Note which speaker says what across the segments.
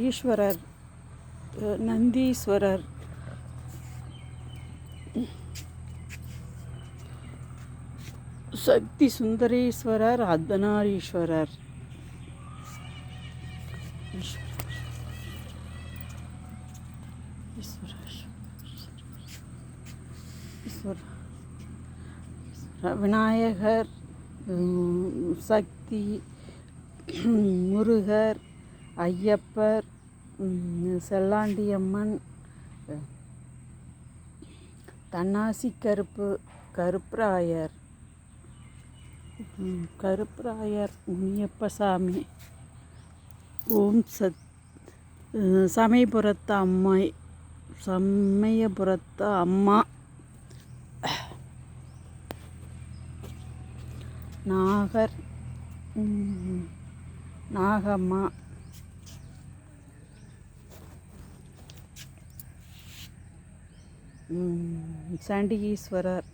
Speaker 1: ஈஸ்வரர், நந்தீஸ்வரர், சக்தி சுந்தரேஸ்வரர், அர்த்தநாரீஸ்வரர், விநாயகர், சக்தி, முருகர், ஐயப்பர், செல்லாண்டியம்மன், தன்னாசி கருப்பு, கருப்பராயர், முனியப்பசாமி, ஓம் சமயபுரத்து அம்மா, நாகர், நாகம்மா, சண்டிகீஸ்வரர்,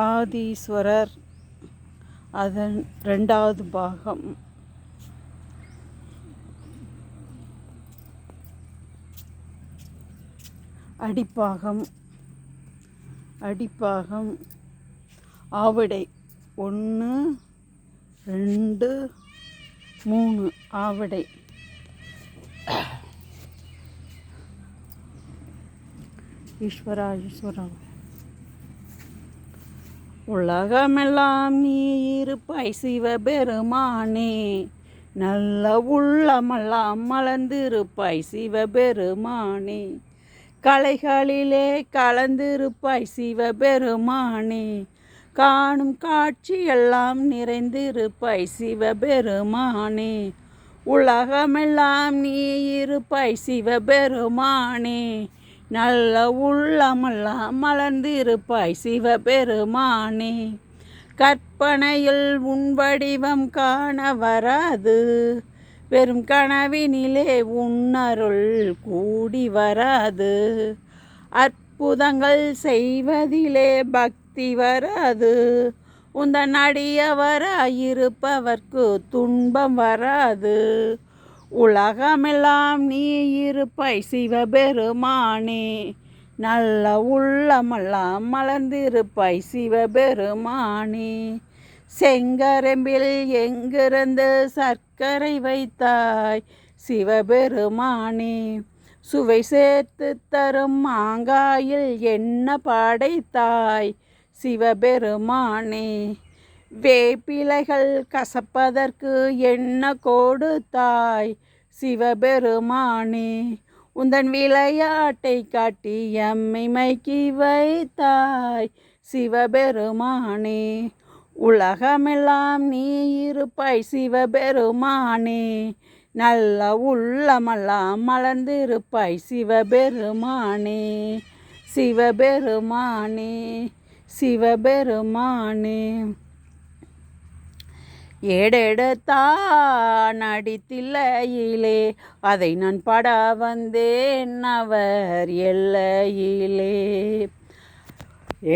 Speaker 1: ஆதீஸ்வரர், அதன் 2வது பாகம், அடிப்பாகம், ஆவடை 1 2 3 ஆவடை, ஈஸ்வரா. உலகமெல்லாம் நீ இருப்பாய் சிவபெருமானே, நல்ல உள்ளமெல்லாம் மலர்ந்திருப்பாய் சிவபெருமானே, கலைகளிலே கலந்திருப்பாய் சிவபெருமானே, காணும் காட்சியெல்லாம் நிறைந்திருப்பாய் சிவபெருமானே, உலகமெல்லாம் நீ இருப்பாய் சிவபெருமானே, நல்ல உள்ளமெல்லாம் மலர்ந்திருப்பாய் சிவபெருமானே, கற்பனையில் உன் வடிவம் காண வராது, வெறும் கனவினிலே உன்னருள் கூடி வராது, அற்புதங்கள் செய்வதிலே பக்தி வராது, உந்தன் அடியவராயிருப்பவர்க்கு துன்பம் வராது, உலகமெல்லாம் நீ இருப்பாய் சிவபெருமானே, நல்ல உள்ளமெல்லாம் மலர்ந்திருப்பாய் சிவபெருமானே, செங்கரம்பில் எங்கிருந்து சர்க்கரை வைத்தாய் சிவபெருமானே, சுவை சேர்த்து தரும் மாங்காயில் என்ன படைத்தாய் சிவபெருமானே, வேப்பிலைகள் கசப்பதற்கு என்ன கொடுத்தாய் சிவபெருமானே, உந்தன் விளையாட்டை காட்டி எம்மை மயக்கி வைத்தாய் சிவபெருமானே, உலகமெல்லாம் நீ இருப்பாய் சிவபெருமானே, நல்ல உள்ளமெல்லாம் மலர்ந்திருப்பாய் சிவபெருமானே, சிவபெருமானே. ஏடெடுத்தான் அடித்தில்லையிலே, அதை நான் பட வந்தேன் அவர் எல்லையிலே,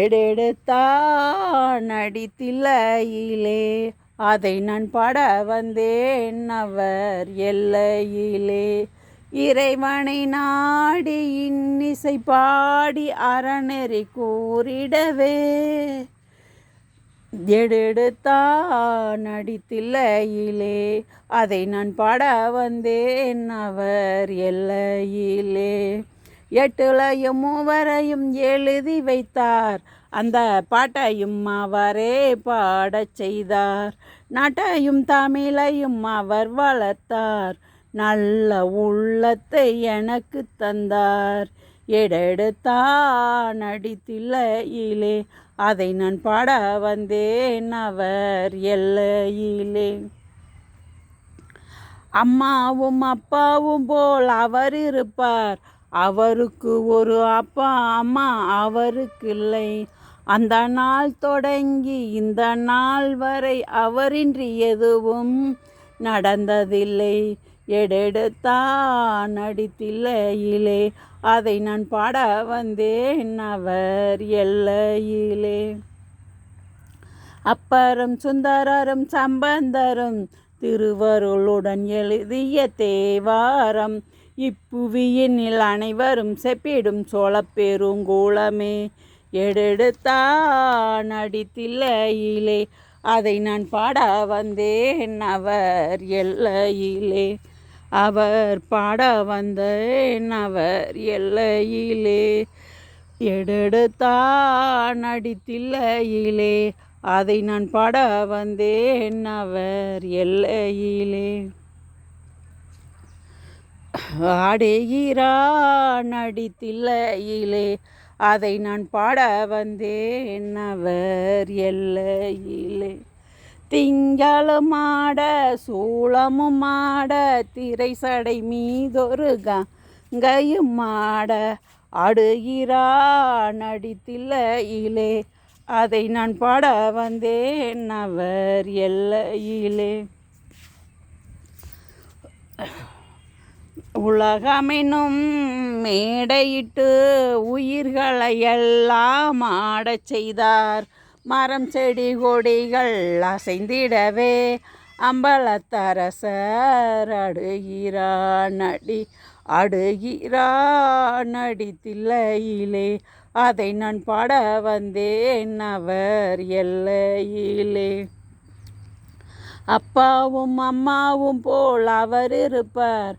Speaker 1: ஏடெடுத்தான் அடித்தில்லையிலே, அதை நான் பட வந்தேன் அவர் எல்லையிலே, இறைவனை நாடி இன்னிசை பாடி அறநெறி கூறிடவே, எடுத்தான் அடித்தில்லையிலே, அதை நான் பட வந்தேன் அவர் எல்லையிலே, 8 மூவரையும் எழுதி வைத்தார், அந்த பாட்டையும் அவரே பாடச் செய்தார், நாட்டையும் தமிழையும் அவர் வளர்த்தார், நல்ல உள்ளத்தை எனக்கு தந்தார், எடுத்தான் அடித்தில்லையிலே, அதை நான் பாட வந்தேன் அவர் எல்லையிலே, அம்மாவும் அப்பாவும் போல் அவர் இருப்பார், அவருக்கு ஒரு அப்பா அம்மா அவருக்கு இல்லை, அந்த நாள் தொடங்கி இந்த நாள் வரை அவரின்றி எதுவும் நடந்ததில்லை, எடுத்தான் அடித்தில்லையிலே அதை நான் பாட வந்தேன் அவர் எல்லையிலே. அப்பரும் சுந்தரரும் சம்பந்தரும் திருவருளுடன் எழுதிய தேவாரம் இப்புவியினில் அனைவரும் செப்பிடும் சோழப்பெருங்கூலமே. எடுத்தான் அடித்தில்லையிலே அதை நான் பாட வந்தேன் அவர் எல்லையிலே. அவர் பாட வந்தேன் அவர் எல்லையிலே. எடுத்தான் அடித்தில்லையிலே அதை நான் பாட வந்தேன் அவர் எல்லையிலே. ஆடுகிறான் அடித்தில்லையிலே அதை நான் பாட வந்தேன் அவர் எல்லையிலே. திங்களும் ஆட சூளமும் ஆட திரை சடை மீதொரு கங்கையும் ஆட ஆடுகிறான் அடித்தில்லையிலே அதை நான் பாட வந்தேன் அவர் எல்லையிலே. உலகமெனும் மேடையிட்டு உயிர்களை எல்லாம் ஆடச் செய்தார். மரம் செடி கொடிகள் அசைந்திடவே அம்பலத்தரசர் அடுகிறான் அடித்தில்லையிலே அதை நான் பாட வந்தேன் அவர் எல்லையிலே. அப்பாவும் அம்மாவும் போல் அவர் இருப்பார்,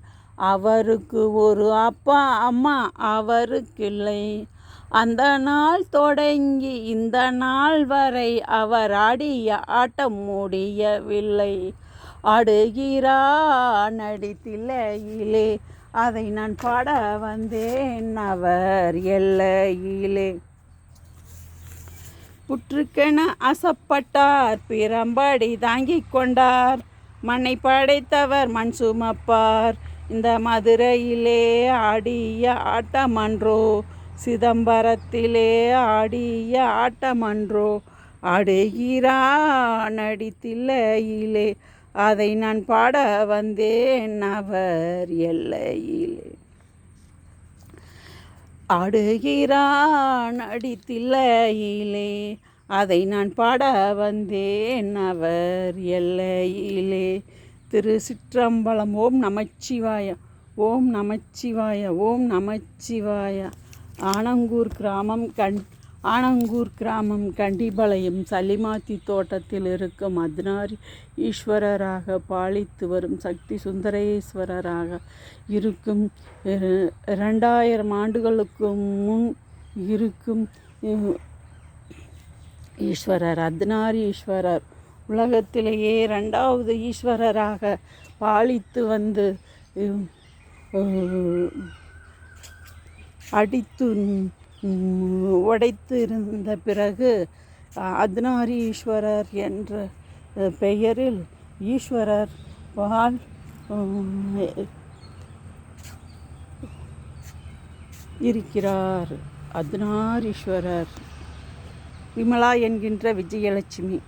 Speaker 1: அவருக்கு ஒரு அப்பா அம்மா அவருக்கில்லை. அந்த நாள் தொடங்கி இந்த நாள் வரை அவர் ஆடிய ஆட்டம் முடியவில்லை. ஆடுகிறான் அடித்தில்லையிலே அதை நான் பாட வந்தேன் அவர் எல்லையிலே. புற்றுக்கென அசப்பட்டார், பிறம்படி தாங்கிக் கொண்டார். மண்ணை படைத்தவர் மண் சுமப்பார், இந்த மதுரையிலே ஆடிய ஆட்டமன்றோ, சிதம்பரத்திலே ஆடிய ஆட்டமன்றோ. ஆடுகிறான் அடித்தில்லையிலே அதை நான் பாட வந்தேன் அவர் எல்லையிலே. ஆடுகிறான் அடித்தில்லையிலே அதை நான் பாட வந்தேன் அவர் எல்லையிலே. திருச்சிற்றம்பலம். ஓம் நமச்சிவாய, ஓம் நமச்சிவாய, ஓம் நமச்சிவாய. ஆனங்கூர் கிராமம் கண்டிபாளையம் சலிமாத்தி தோட்டத்தில் இருக்கும் அர்த்தநாரி ஈஸ்வரராக பாலித்து வரும் சக்தி சுந்தரேஸ்வரராக இருக்கும் 2000 ஆண்டுகளுக்கு முன் இருக்கும் ஈஸ்வரர் அர்த்தநாரி ஈஸ்வரர் உலகத்திலேயே 2வது ஈஸ்வரராக பாலித்து வந்து அடித்து உடைத்து இருந்த பிறகு அர்த்தநாரி ஈஸ்வரர் என்ற பெயரில் ஈஸ்வரர் பால் இருக்கிறார். அர்த்தநாரீஸ்வரர். விமலா என்கின்ற விஜயலட்சுமி.